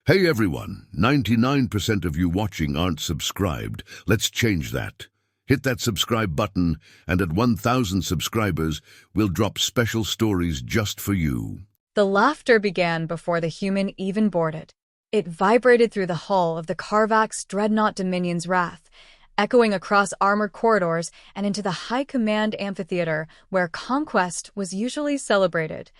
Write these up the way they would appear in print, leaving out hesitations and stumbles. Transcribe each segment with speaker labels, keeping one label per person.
Speaker 1: Hey everyone, 99% of you watching aren't subscribed. Let's change that. Hit that subscribe button, and at 1,000 subscribers, we'll drop special stories just for you.
Speaker 2: The laughter began before the human even boarded. It vibrated through the hull of the Carvax dreadnought Dominion's Wrath, echoing across armored corridors and into the high command amphitheater where conquest was usually celebrated,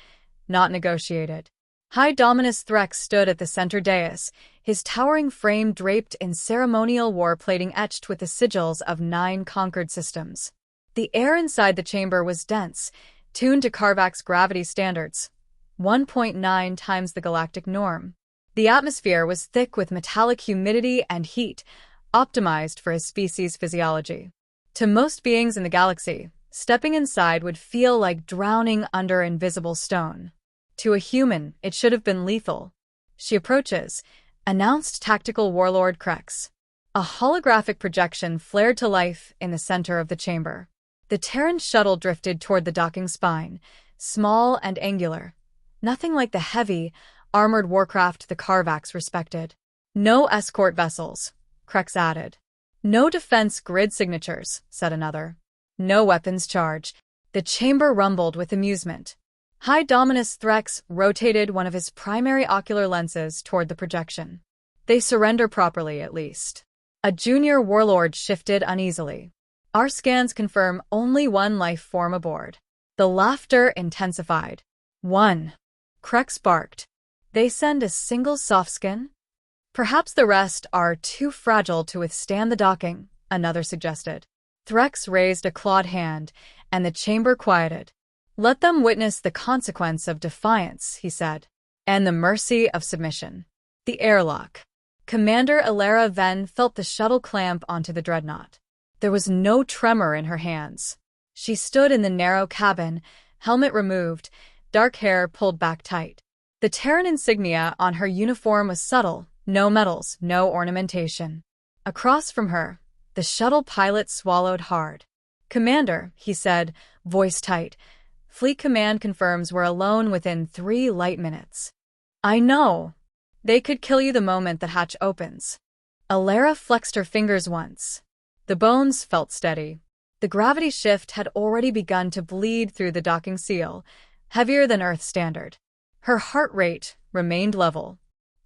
Speaker 2: not negotiated. High Dominus Threx stood at the center dais, his towering frame draped in ceremonial war plating etched with the sigils of 9 conquered systems. The air inside the chamber was dense, tuned to Carvax gravity standards, 1.9 times the galactic norm. The atmosphere was thick with metallic humidity and heat, optimized for his species' physiology. To most beings in the galaxy, stepping inside would feel like drowning under invisible stone. To a human, it should have been lethal. She approaches, announced tactical warlord Krex. A holographic projection flared to life in the center of the chamber. The Terran shuttle drifted toward the docking spine, small and angular. Nothing like the heavy, armored warcraft the Carvax respected. No escort vessels, Krex added. No defense grid signatures, said another. No weapons charge. The chamber rumbled with amusement. High Dominus Threx rotated one of his primary ocular lenses toward the projection. They surrender properly, at least. A junior warlord shifted uneasily. Our scans confirm only one life form aboard. The laughter intensified. One. Krex barked. They send a single soft skin? Perhaps the rest are too fragile to withstand the docking, another suggested. Threx raised a clawed hand, and the chamber quieted. Let them witness the consequence of defiance, he said, and the mercy of submission. The airlock. Commander Ilera Ven felt the shuttle clamp onto the dreadnought. There was no tremor in her hands. She stood in the narrow cabin, helmet removed, dark hair pulled back tight. The Terran insignia on her uniform was subtle, no medals, no ornamentation. Across from her, the shuttle pilot swallowed hard. Commander, he said, voice tight, Fleet Command confirms we're alone within 3 light minutes. I know. They could kill you the moment the hatch opens. Ilera flexed her fingers once. The bones felt steady. The gravity shift had already begun to bleed through the docking seal, heavier than Earth standard. Her heart rate remained level.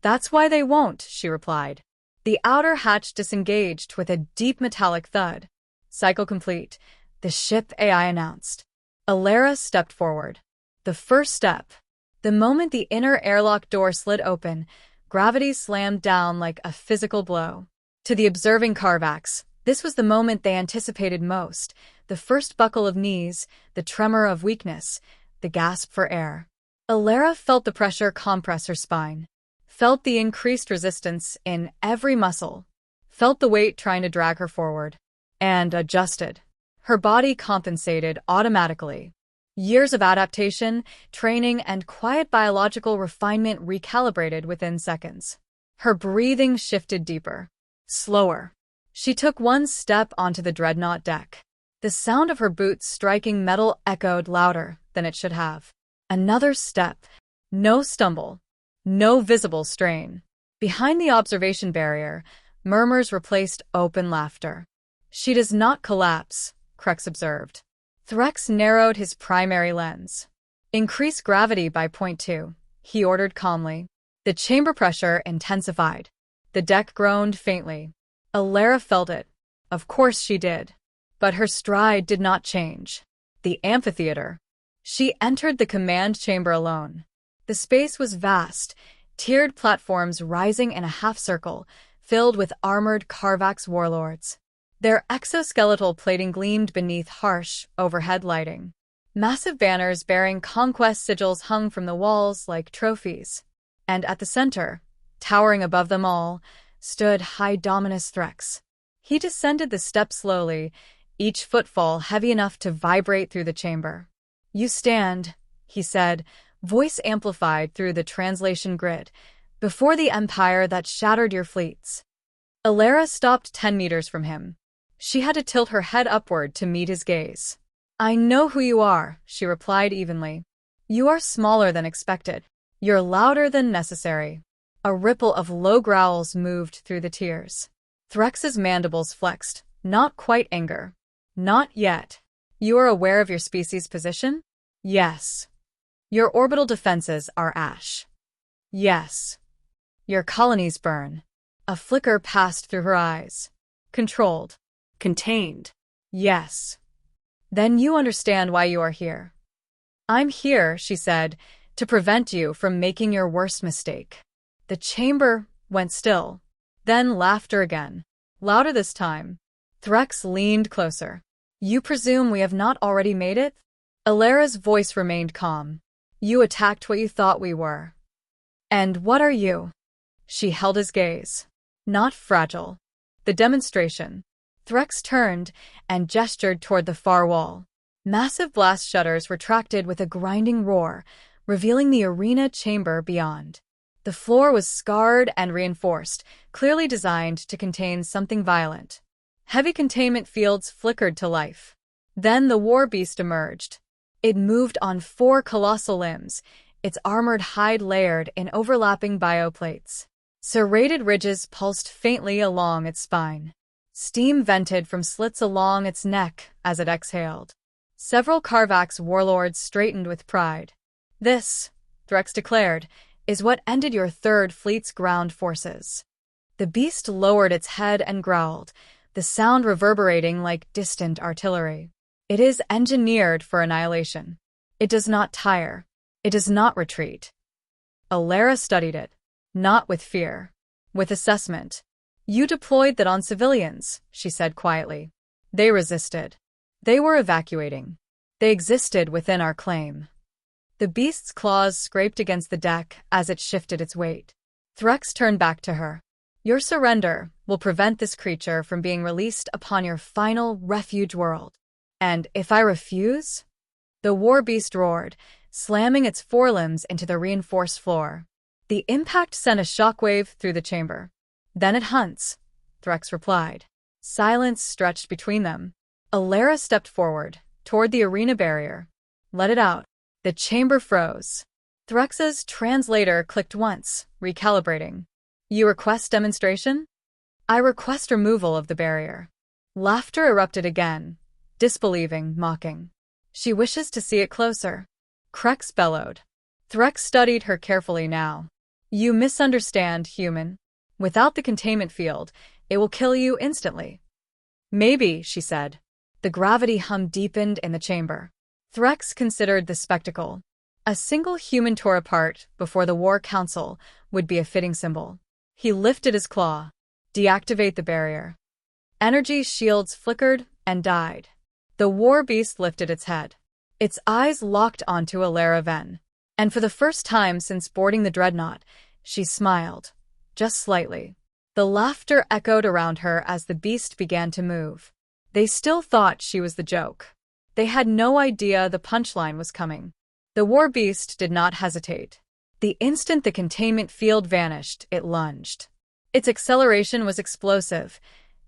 Speaker 2: That's why they won't, she replied. The outer hatch disengaged with a deep metallic thud. Cycle complete, the ship AI announced. Ilera stepped forward. The first step. The moment the inner airlock door slid open, gravity slammed down like a physical blow. To the observing Carvax, this was the moment they anticipated most, the first buckle of knees, the tremor of weakness, the gasp for air. Ilera felt the pressure compress her spine, felt the increased resistance in every muscle, felt the weight trying to drag her forward, and adjusted. Her body compensated automatically. Years of adaptation, training, and quiet biological refinement recalibrated within seconds. Her breathing shifted deeper, slower. She took one step onto the dreadnought deck. The sound of her boots striking metal echoed louder than it should have. Another step. No stumble. No visible strain. Behind the observation barrier, murmurs replaced open laughter. She does not collapse, Krex observed. Threx narrowed his primary lens. Increase gravity by 0.2, he ordered calmly. The chamber pressure intensified. The deck groaned faintly. Ilera felt it. Of course she did. But her stride did not change. The amphitheater. She entered the command chamber alone. The space was vast, tiered platforms rising in a half-circle, filled with armored Carvax warlords. Their exoskeletal plating gleamed beneath harsh, overhead lighting. Massive banners bearing conquest sigils hung from the walls like trophies. And at the center, towering above them all, stood High Dominus Threx. He descended the steps slowly, each footfall heavy enough to vibrate through the chamber. You stand, he said, voice amplified through the translation grid, before the empire that shattered your fleets. Ilera stopped 10 meters from him. She had to tilt her head upward to meet his gaze. I know who you are, she replied evenly. You are smaller than expected. You're louder than necessary. A ripple of low growls moved through the tears. Threx's mandibles flexed, not quite anger. Not yet. You are aware of your species' position? Yes. Your orbital defenses are ash. Yes. Your colonies burn. A flicker passed through her eyes. Controlled. Contained. Yes. Then you understand why you are here. I'm here, she said, to prevent you from making your worst mistake. The chamber went still. Then laughter again. Louder this time. Threx leaned closer. You presume we have not already made it? Alera's voice remained calm. You attacked what you thought we were. And what are you? She held his gaze. Not fragile. The demonstration. Threx turned and gestured toward the far wall. Massive blast shutters retracted with a grinding roar, revealing the arena chamber beyond. The floor was scarred and reinforced, clearly designed to contain something violent. Heavy containment fields flickered to life. Then the war beast emerged. It moved on 4 colossal limbs, its armored hide layered in overlapping bioplates. Serrated ridges pulsed faintly along its spine. Steam vented from slits along its neck as it exhaled. Several Karvax warlords straightened with pride. This, Threx declared, is what ended your Third Fleet's ground forces. The beast lowered its head and growled, the sound reverberating like distant artillery. It is engineered for annihilation. It does not tire. It does not retreat. Alera studied it. Not with fear. With assessment. You deployed that on civilians, she said quietly. They resisted. They were evacuating. They existed within our claim. The beast's claws scraped against the deck as it shifted its weight. Threx turned back to her. Your surrender will prevent this creature from being released upon your final refuge world. And if I refuse? The war beast roared, slamming its forelimbs into the reinforced floor. The impact sent a shockwave through the chamber. Then it hunts, Threx replied. Silence stretched between them. Alera stepped forward, toward the arena barrier. Let it out. The chamber froze. Threx's translator clicked once, recalibrating. You request demonstration? I request removal of the barrier. Laughter erupted again, disbelieving, mocking. She wishes to see it closer. Krex bellowed. Threx studied her carefully now. You misunderstand, human. Without the containment field, it will kill you instantly. Maybe, she said. The gravity hum deepened in the chamber. Threx considered the spectacle. A single human tore apart before the War Council would be a fitting symbol. He lifted his claw. Deactivate the barrier. Energy shields flickered and died. The war beast lifted its head. Its eyes locked onto Alera Ven. And for the first time since boarding the dreadnought, she smiled. Just slightly. The laughter echoed around her as the beast began to move. They still thought she was the joke. They had no idea the punchline was coming. The war beast did not hesitate. The instant the containment field vanished, it lunged. Its acceleration was explosive.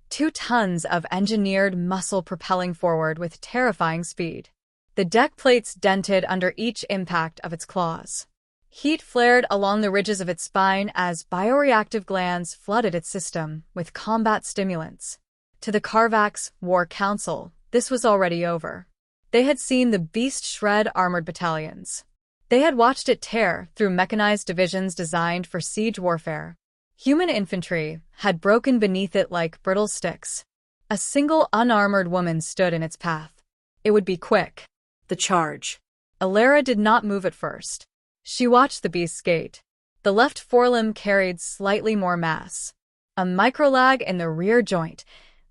Speaker 2: 2 tons of engineered muscle propelling forward with terrifying speed. The deck plates dented under each impact of its claws. Heat flared along the ridges of its spine as bioreactive glands flooded its system with combat stimulants. To the Karvax War Council, this was already over. They had seen the beast shred armored battalions. They had watched it tear through mechanized divisions designed for siege warfare. Human infantry had broken beneath it like brittle sticks. A single unarmored woman stood in its path. It would be quick. The charge. Alera did not move at first. She watched the beast skate. The left forelimb carried slightly more mass. A microlag in the rear joint,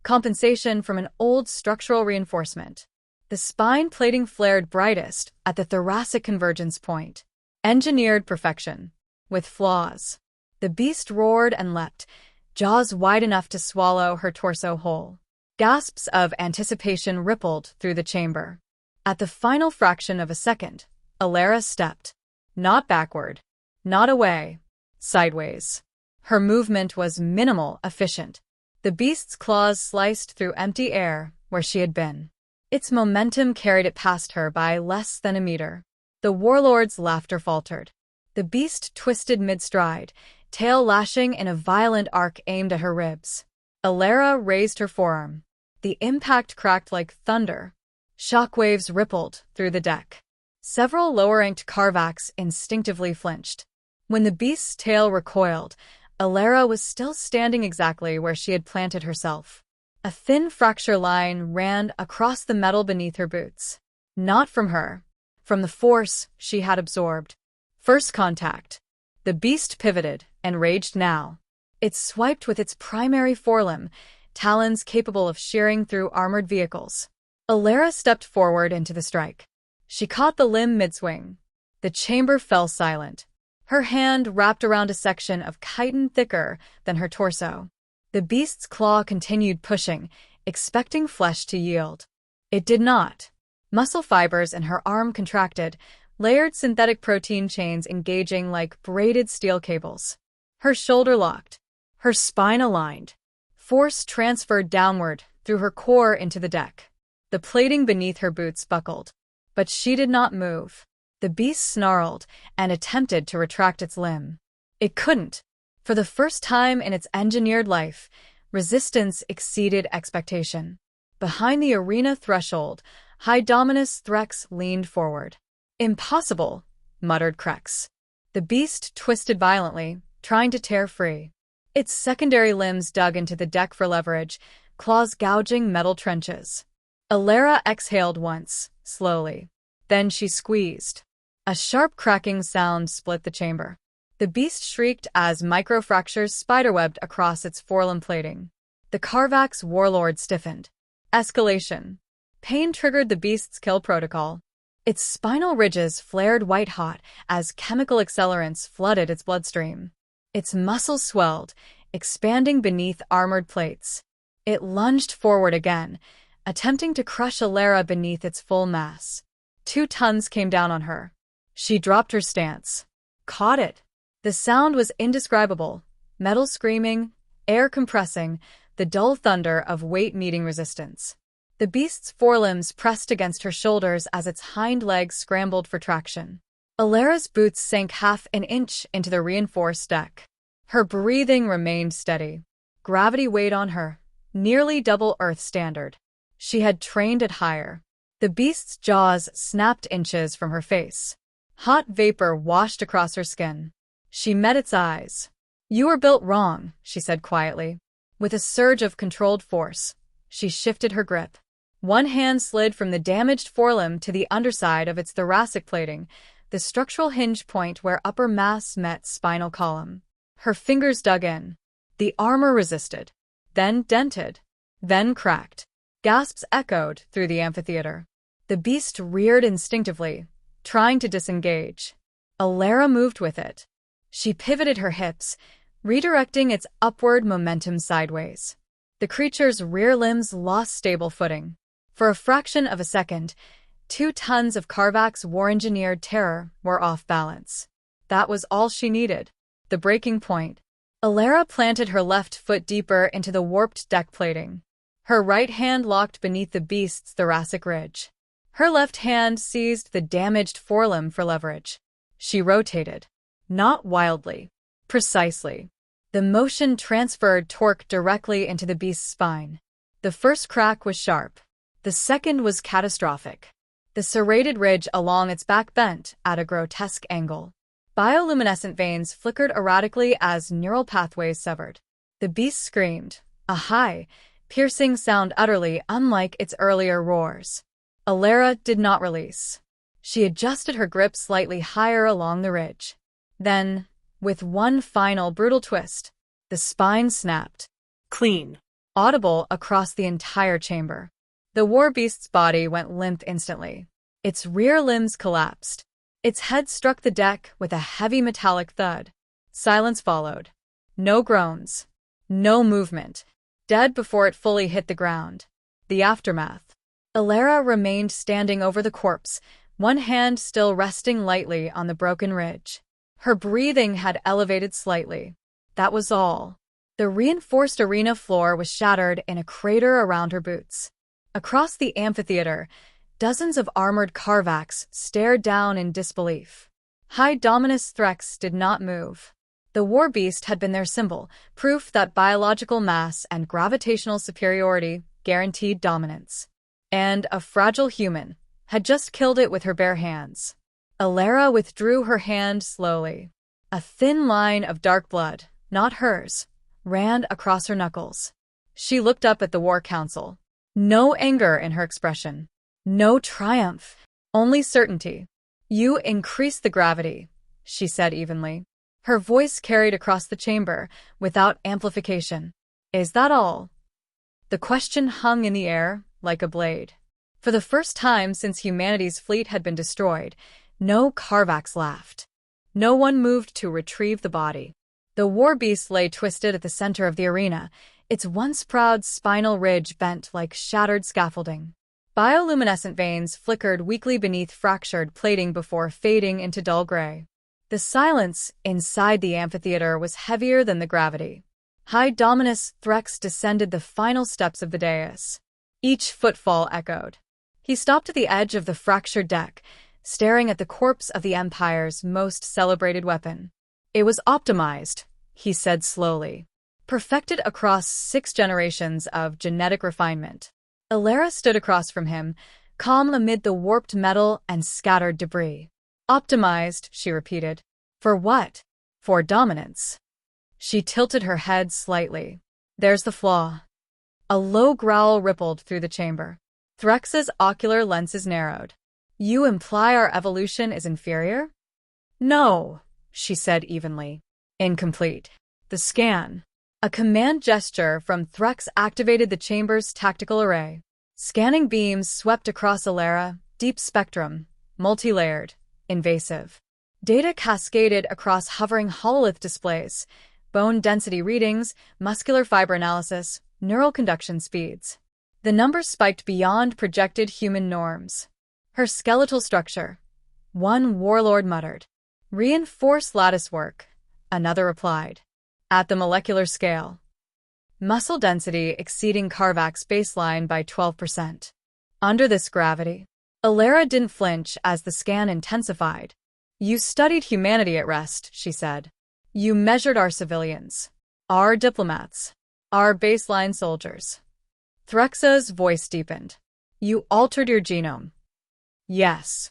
Speaker 2: compensation from an old structural reinforcement. The spine plating flared brightest at the thoracic convergence point. Engineered perfection. With flaws. The beast roared and leapt, jaws wide enough to swallow her torso whole. Gasps of anticipation rippled through the chamber. At the final fraction of a second, Alera stepped. Not backward. Not away. Sideways. Her movement was minimal, efficient. The beast's claws sliced through empty air where she had been. Its momentum carried it past her by less than a meter. The warlord's laughter faltered. The beast twisted mid-stride, tail lashing in a violent arc aimed at her ribs. Alara raised her forearm. The impact cracked like thunder. Shockwaves rippled through the deck. Several lower-ranked Karvax instinctively flinched. When the beast's tail recoiled, Alara was still standing exactly where she had planted herself. A thin fracture line ran across the metal beneath her boots. Not from her. From the force she had absorbed. First contact. The beast pivoted and raged now. It swiped with its primary forelimb, talons capable of shearing through armored vehicles. Alara stepped forward into the strike. She caught the limb mid-swing. The chamber fell silent. Her hand wrapped around a section of chitin thicker than her torso. The beast's claw continued pushing, expecting flesh to yield. It did not. Muscle fibers in her arm contracted, layered synthetic protein chains engaging like braided steel cables. Her shoulder locked. Her spine aligned. Force transferred downward through her core into the deck. The plating beneath her boots buckled. But she did not move. The beast snarled and attempted to retract its limb. It couldn't. For the first time in its engineered life, resistance exceeded expectation. Behind the arena threshold, High Dominus Threx leaned forward. "Impossible," muttered Krex. The beast twisted violently, trying to tear free. Its secondary limbs dug into the deck for leverage, claws gouging metal trenches. Alara exhaled once, slowly. Then she squeezed. A sharp cracking sound split the chamber. The beast shrieked as microfractures spiderwebbed across its forelimb plating. The Karvax warlord stiffened. Escalation. Pain triggered the beast's kill protocol. Its spinal ridges flared white-hot as chemical accelerants flooded its bloodstream. Its muscles swelled, expanding beneath armored plates. It lunged forward again, attempting to crush Alara beneath its full mass. 2 tons came down on her. She dropped her stance. Caught it. The sound was indescribable. Metal screaming, air compressing, the dull thunder of weight meeting resistance. The beast's forelimbs pressed against her shoulders as its hind legs scrambled for traction. Alara's boots sank half an inch into the reinforced deck. Her breathing remained steady. Gravity weighed on her, nearly double Earth standard. She had trained it higher. The beast's jaws snapped inches from her face. Hot vapor washed across her skin. She met its eyes. "You were built wrong," she said quietly. With a surge of controlled force, she shifted her grip. One hand slid from the damaged forelimb to the underside of its thoracic plating, the structural hinge point where upper mass met spinal column. Her fingers dug in. The armor resisted, then dented, then cracked. Gasps echoed through the amphitheater. The beast reared instinctively, trying to disengage. Alara moved with it. She pivoted her hips, redirecting its upward momentum sideways. The creature's rear limbs lost stable footing. For a fraction of a second, 2 tons of Karvax war-engineered terror were off balance. That was all she needed. The breaking point. Alara planted her left foot deeper into the warped deck plating. Her right hand locked beneath the beast's thoracic ridge. Her left hand seized the damaged forelimb for leverage. She rotated. Not wildly. Precisely. The motion transferred torque directly into the beast's spine. The first crack was sharp. The second was catastrophic. The serrated ridge along its back bent at a grotesque angle. Bioluminescent veins flickered erratically as neural pathways severed. The beast screamed, a high, piercing sound utterly unlike its earlier roars. Alara did not release. She adjusted her grip slightly higher along the ridge. Then, with one final brutal twist, the spine snapped.
Speaker 3: Clean.
Speaker 2: Audible across the entire chamber. The war beast's body went limp instantly. Its rear limbs collapsed. Its head struck the deck with a heavy metallic thud. Silence followed. No groans. No movement. Dead before it fully hit the ground. The aftermath. Alara remained standing over the corpse, one hand still resting lightly on the broken ridge. Her breathing had elevated slightly. That was all. The reinforced arena floor was shattered in a crater around her boots. Across the amphitheater, dozens of armored Karvax stared down in disbelief. High Dominus Threx did not move. The war beast had been their symbol, proof that biological mass and gravitational superiority guaranteed dominance. And a fragile human had just killed it with her bare hands. Alara withdrew her hand slowly. A thin line of dark blood, not hers, ran across her knuckles. She looked up at the War Council. No anger in her expression. No triumph. Only certainty. "You increase the gravity," she said evenly. Her voice carried across the chamber, without amplification. "Is that all?" The question hung in the air, like a blade. For the first time since humanity's fleet had been destroyed, no Karvax laughed. No one moved to retrieve the body. The war beast lay twisted at the center of the arena, its once proud spinal ridge bent like shattered scaffolding. Bioluminescent veins flickered weakly beneath fractured plating before fading into dull gray. The silence inside the amphitheater was heavier than the gravity. High Dominus Threx descended the final steps of the dais. Each footfall echoed. He stopped at the edge of the fractured deck, staring at the corpse of the Empire's most celebrated weapon. "It was optimized," he said slowly. "Perfected across 6 generations of genetic refinement." Alara stood across from him, calm amid the warped metal and scattered debris. "Optimized," she repeated. "For what?" "For dominance." She tilted her head slightly. "There's the flaw." A low growl rippled through the chamber. Threx's ocular lenses narrowed. "You imply our evolution is inferior?" "No," she said evenly. "Incomplete." The scan. A command gesture from Threx activated the chamber's tactical array. Scanning beams swept across Alara, deep spectrum, multi-layered, invasive. Data cascaded across hovering hololith displays, bone density readings, muscular fiber analysis, neural conduction speeds. The numbers spiked beyond projected human norms. "Her skeletal structure," one warlord muttered. "Reinforced latticework," another replied. "At the molecular scale." Muscle density exceeding Karvak's baseline by 12%. Under this gravity. Alara didn't flinch as the scan intensified. "You studied humanity at rest," she said. "You measured our civilians, our diplomats, our baseline soldiers." Threxa's voice deepened. "You altered your genome." "Yes."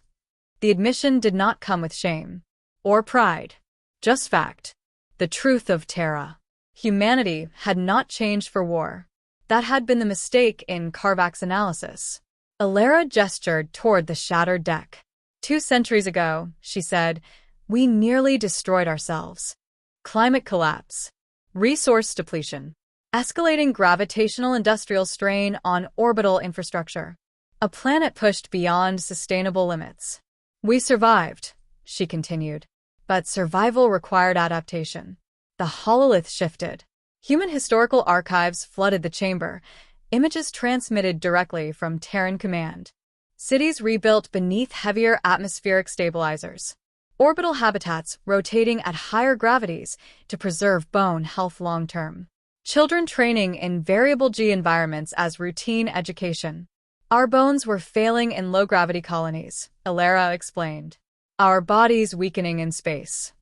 Speaker 2: The admission did not come with shame. Or pride. Just fact. The truth of Terra. Humanity had not changed for war. That had been the mistake in Karvak's analysis. Alara gestured toward the shattered deck. 2 centuries ago, she said, we nearly destroyed ourselves. Climate collapse. Resource depletion. Escalating gravitational industrial strain on orbital infrastructure. A planet pushed beyond sustainable limits. "We survived," she continued. "But survival required adaptation." The hololith shifted. Human historical archives flooded the chamber, images transmitted directly from Terran command. Cities rebuilt beneath heavier atmospheric stabilizers. Orbital habitats rotating at higher gravities to preserve bone health long-term. Children training in variable G environments as routine education. "Our bones were failing in low-gravity colonies," Alara explained. "Our bodies weakening in space."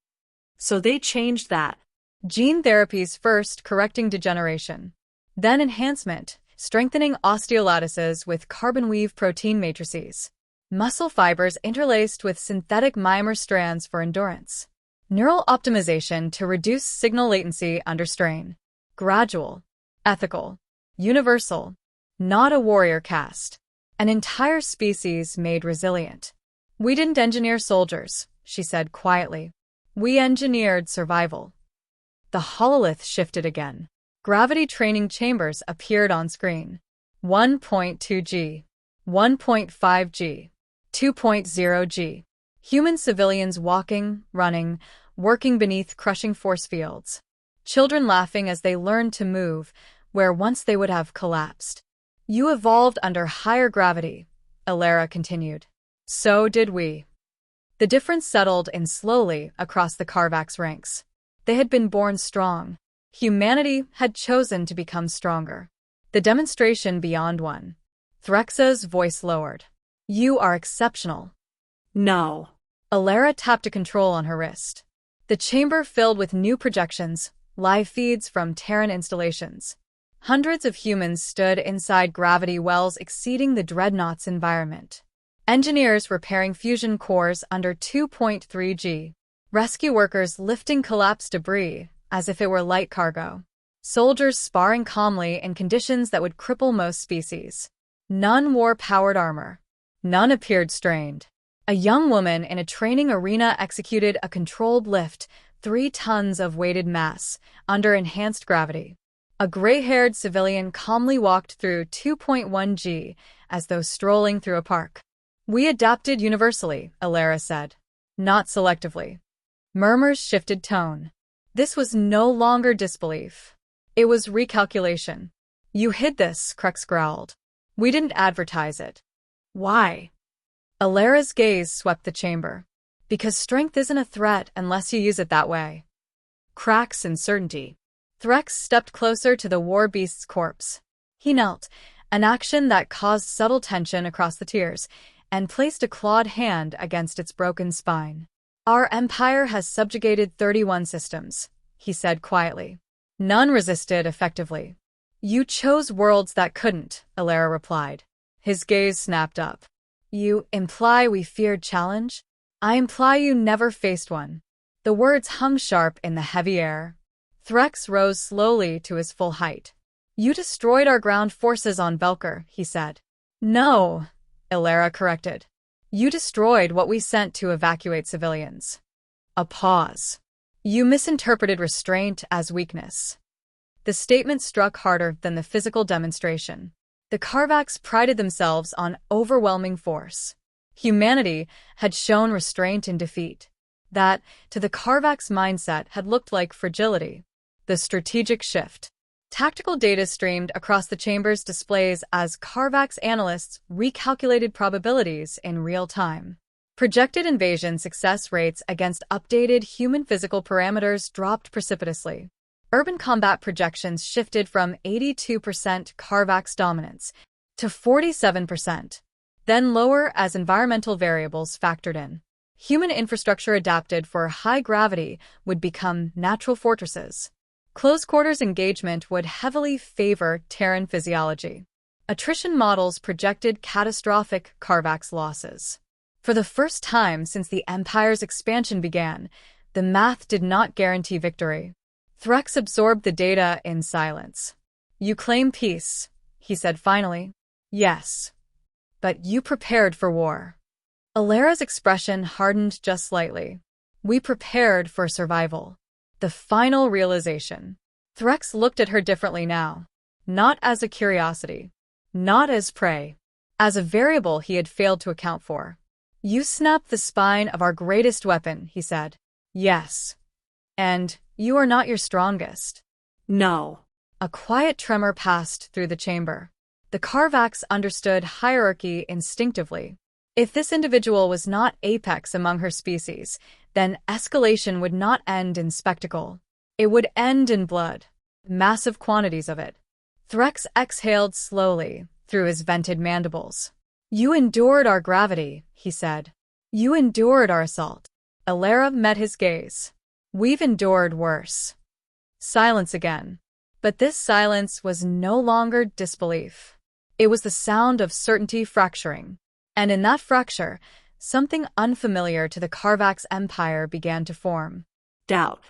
Speaker 2: So they changed that. Gene therapies first, correcting degeneration. Then enhancement, strengthening osteolattices with carbon weave protein matrices. Muscle fibers interlaced with synthetic myomer strands for endurance. Neural optimization to reduce signal latency under strain. Gradual, ethical, universal, not a warrior caste. An entire species made resilient. "We didn't engineer soldiers," she said quietly. "We engineered survival." The hololith shifted again. Gravity training chambers appeared on screen. 1.2 G, 1.5 G, 2.0 G. Human civilians walking, running, working beneath crushing force fields. Children laughing as they learned to move, where once they would have collapsed. "You evolved under higher gravity," Alara continued. "So did we." The difference settled in slowly across the Karvak's ranks. They had been born strong. Humanity had chosen to become stronger. The demonstration beyond one. Threxa's voice lowered. "You are exceptional." "No." Alara tapped a control on her wrist. The chamber filled with new projections, live feeds from Terran installations. Hundreds of humans stood inside gravity wells exceeding the dreadnought's environment. Engineers repairing fusion cores under 2.3 G. Rescue workers lifting collapsed debris as if it were light cargo. Soldiers sparring calmly in conditions that would cripple most species. None wore powered armor. None appeared strained. A young woman in a training arena executed a controlled lift, 3 tons of weighted mass, under enhanced gravity. A gray-haired civilian calmly walked through 2.1 G as though strolling through a park. "We adapted universally," Alara said. "Not selectively." Murmurs shifted tone. This was no longer disbelief. It was recalculation. "You hid this," Crux growled. "We didn't advertise it." "Why?" Alara's gaze swept the chamber. "Because strength isn't a threat unless you use it that way." Cracks and certainty. Threx stepped closer to the war beast's corpse. He knelt, an action that caused subtle tension across the tiers, and placed a clawed hand against its broken spine. "Our empire has subjugated 31 systems," he said quietly. "None resisted effectively." "You chose worlds that couldn't," Alara replied. His gaze snapped up. "You imply we feared challenge? I imply you never faced one." The words hung sharp in the heavy air. Threx rose slowly to his full height. "You destroyed our ground forces on Velker," he said. "No," Alara corrected. "You destroyed what we sent to evacuate civilians." A pause. "You misinterpreted restraint as weakness." The statement struck harder than the physical demonstration. The Karvax prided themselves on overwhelming force. Humanity had shown restraint in defeat. That, to the Karvax mindset, had looked like fragility. The strategic shift. Tactical data streamed across the chamber's displays as Karvax analysts recalculated probabilities in real time. Projected invasion success rates against updated human physical parameters dropped precipitously. Urban combat projections shifted from 82% Karvax dominance to 47%, then lower as environmental variables factored in. Human infrastructure adapted for high gravity would become natural fortresses. Close-quarters engagement would heavily favor Terran physiology. Attrition models projected catastrophic Karvax losses. For the first time since the Empire's expansion began, the math did not guarantee victory. Threx absorbed the data in silence. "You claim peace," he said finally. "Yes. But you prepared for war." Alara's expression hardened just slightly. "We prepared for survival." The final realization. Threx looked at her differently now. Not as a curiosity. Not as prey. As a variable he had failed to account for. "You snapped the spine of our greatest weapon," he said. "Yes. And you are not your strongest." "No." A quiet tremor passed through the chamber. The Karvax understood hierarchy instinctively. If this individual was not apex among her species, then escalation would not end in spectacle. It would end in blood. Massive quantities of it. Threx exhaled slowly through his vented mandibles. "You endured our gravity," he said. "You endured our assault." Alara met his gaze. "We've endured worse." Silence again. But this silence was no longer disbelief. It was the sound of certainty fracturing. And in that fracture, something unfamiliar to the Karvax Empire began to form. Doubt.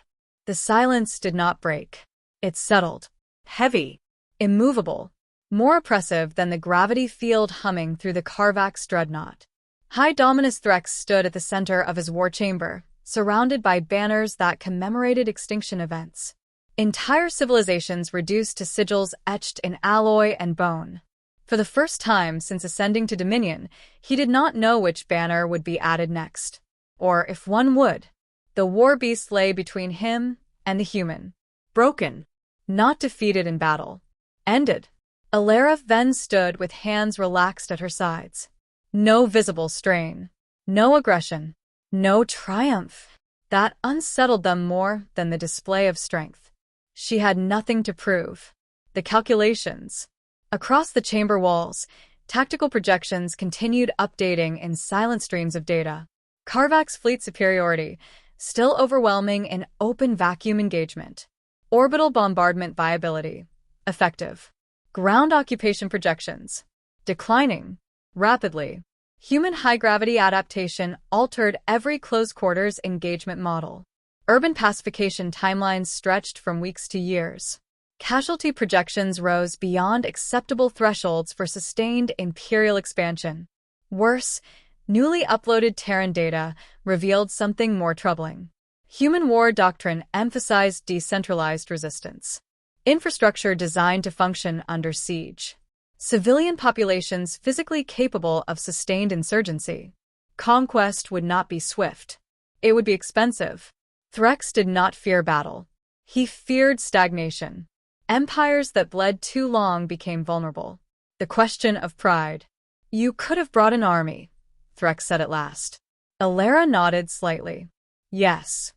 Speaker 2: The silence did not break. It settled. Heavy. Immovable. More oppressive than the gravity field humming through the Karvax dreadnought. High Dominus Threx stood at the center of his war chamber, surrounded by banners that commemorated extinction events. Entire civilizations reduced to sigils etched in alloy and bone. For the first time since ascending to Dominion, he did not know which banner would be added next. Or if one would. The war beast lay between him and the human. Broken. Not defeated in battle. Ended. Alara then stood with hands relaxed at her sides. No visible strain. No aggression. No triumph. That unsettled them more than the display of strength. She had nothing to prove. The calculations. Across the chamber walls, tactical projections continued updating in silent streams of data. Karvax fleet superiority, Still overwhelming in open vacuum engagement. Orbital bombardment viability. Effective. Ground occupation projections. Declining. Rapidly. Human high-gravity adaptation altered every close-quarters engagement model. Urban pacification timelines stretched from weeks to years. Casualty projections rose beyond acceptable thresholds for sustained imperial expansion. Worse, newly uploaded Terran data revealed something more troubling. Human war doctrine emphasized decentralized resistance. Infrastructure designed to function under siege. Civilian populations physically capable of sustained insurgency. Conquest would not be swift. It would be expensive. Threx did not fear battle. He feared stagnation. Empires that bled too long became vulnerable. The question of pride. You could have brought an army, Threx said at last. Alara nodded slightly. Yes.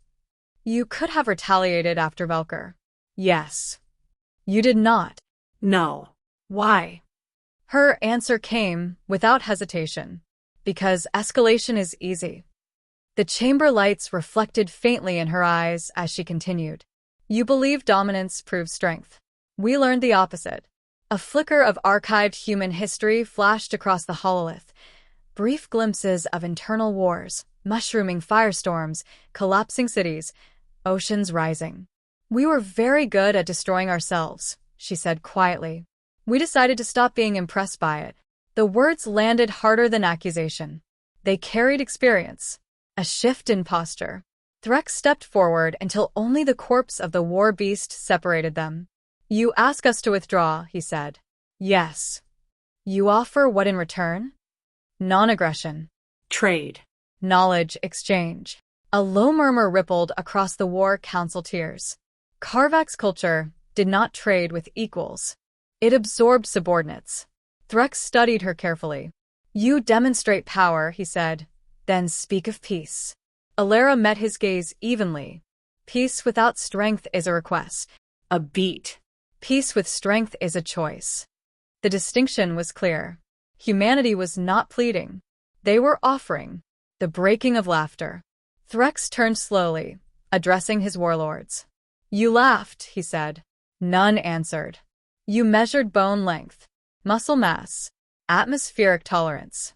Speaker 2: You could have retaliated after Velker. Yes. You did not.
Speaker 3: No.
Speaker 2: Why? Her answer came without hesitation. Because escalation is easy. The chamber lights reflected faintly in her eyes as she continued. You believe dominance proves strength. We learned the opposite. A flicker of archived human history flashed across the hololith. Brief glimpses of internal wars, mushrooming firestorms, collapsing cities, oceans rising. We were very good at destroying ourselves, she said quietly. We decided to stop being impressed by it. The words landed harder than accusation. They carried experience. A shift in posture. Threx stepped forward until only the corpse of the war beast separated them. You ask us to withdraw, he said. Yes. You offer what in return? Non-aggression.
Speaker 3: Trade.
Speaker 2: Knowledge exchange. A low murmur rippled across the war council tiers. Karvak's culture did not trade with equals. It absorbed subordinates. Threx studied her carefully. You demonstrate power, he said. Then speak of peace. Alara met his gaze evenly. Peace without strength is a request.
Speaker 3: A beat.
Speaker 2: Peace with strength is a choice. The distinction was clear. Humanity was not pleading. They were offering. The breaking of laughter. Threx turned slowly, addressing his warlords. You laughed, he said. None answered. You measured bone length, muscle mass, atmospheric tolerance.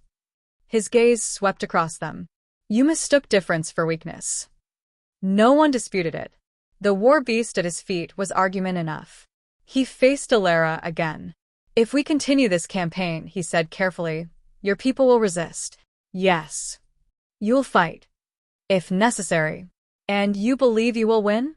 Speaker 2: His gaze swept across them. You mistook difference for weakness. No one disputed it. The war beast at his feet was argument enough. He faced Alara again. If we continue this campaign, he said carefully, your people will resist. Yes. You'll fight. If necessary. And you believe you will win?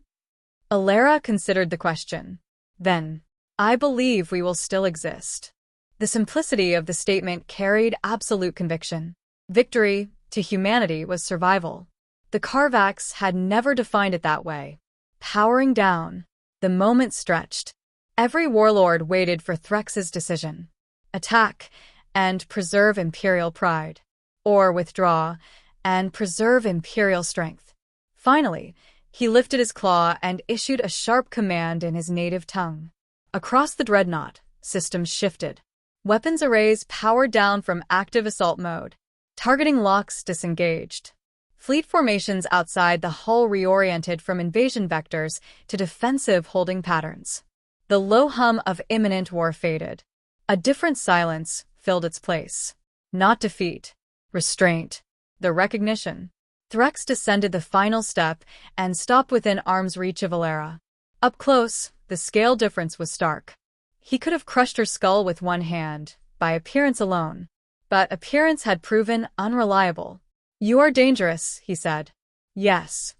Speaker 2: Alara considered the question. Then, I believe we will still exist. The simplicity of the statement carried absolute conviction. Victory, to humanity, was survival. The Karvaks had never defined it that way. Powering down, the moment stretched. Every warlord waited for Threx's decision. Attack, and preserve imperial pride. Or withdraw, and preserve imperial strength. Finally, he lifted his claw and issued a sharp command in his native tongue. Across the dreadnought, systems shifted. Weapons arrays powered down from active assault mode. Targeting locks disengaged. Fleet formations outside the hull reoriented from invasion vectors to defensive holding patterns. The low hum of imminent war faded. A different silence filled its place. Not defeat. Restraint. The recognition. Threx descended the final step and stopped within arm's reach of Alara. Up close, the scale difference was stark. He could have crushed her skull with one hand, by appearance alone. But appearance had proven unreliable. You are dangerous, he said. Yes.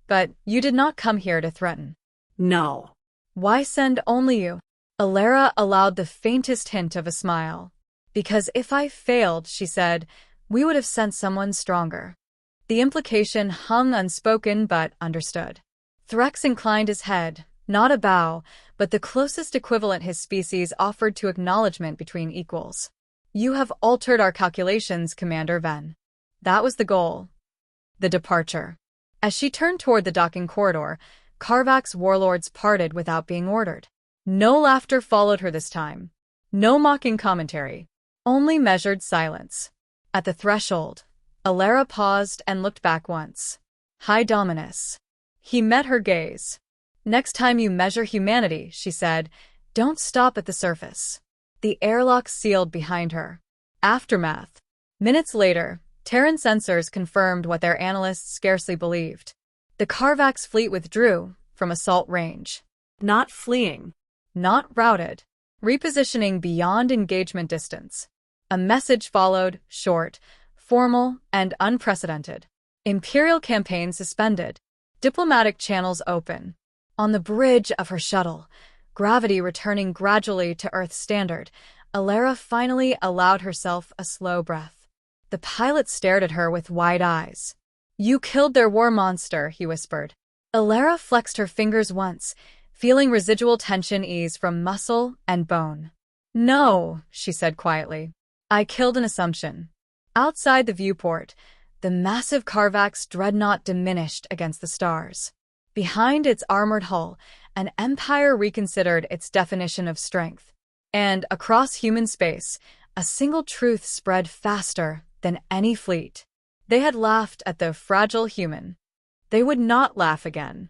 Speaker 2: But you did not come here to threaten.
Speaker 3: No.
Speaker 2: Why send only you? Alara allowed the faintest hint of a smile. Because if I failed, she said, we would have sent someone stronger. The implication hung unspoken but understood. Threx inclined his head, not a bow, but the closest equivalent his species offered to acknowledgement between equals. You have altered our calculations, Commander Ven. That was the goal. The departure. As she turned toward the docking corridor, Karvak's warlords parted without being ordered. No laughter followed her this time. No mocking commentary. Only measured silence. At the threshold, Alara paused and looked back once. High Dominus. He met her gaze. Next time you measure humanity, she said, don't stop at the surface. The airlock sealed behind her. Aftermath. Minutes later, Terran sensors confirmed what their analysts scarcely believed. The Carvax fleet withdrew from assault range.
Speaker 3: Not fleeing.
Speaker 2: Not routed. Repositioning beyond engagement distance. A message followed, short, formal, and unprecedented. Imperial campaign suspended. Diplomatic channels open. On the bridge of her shuttle, gravity returning gradually to Earth's standard, Alara finally allowed herself a slow breath. The pilot stared at her with wide eyes. You killed their war monster, he whispered. Alara flexed her fingers once, feeling residual tension ease from muscle and bone. No, she said quietly. I killed an assumption. Outside the viewport, the massive Carvax dreadnought diminished against the stars. Behind its armored hull, an empire reconsidered its definition of strength. And across human space, a single truth spread faster than any fleet. They had laughed at the fragile human. They would not laugh again.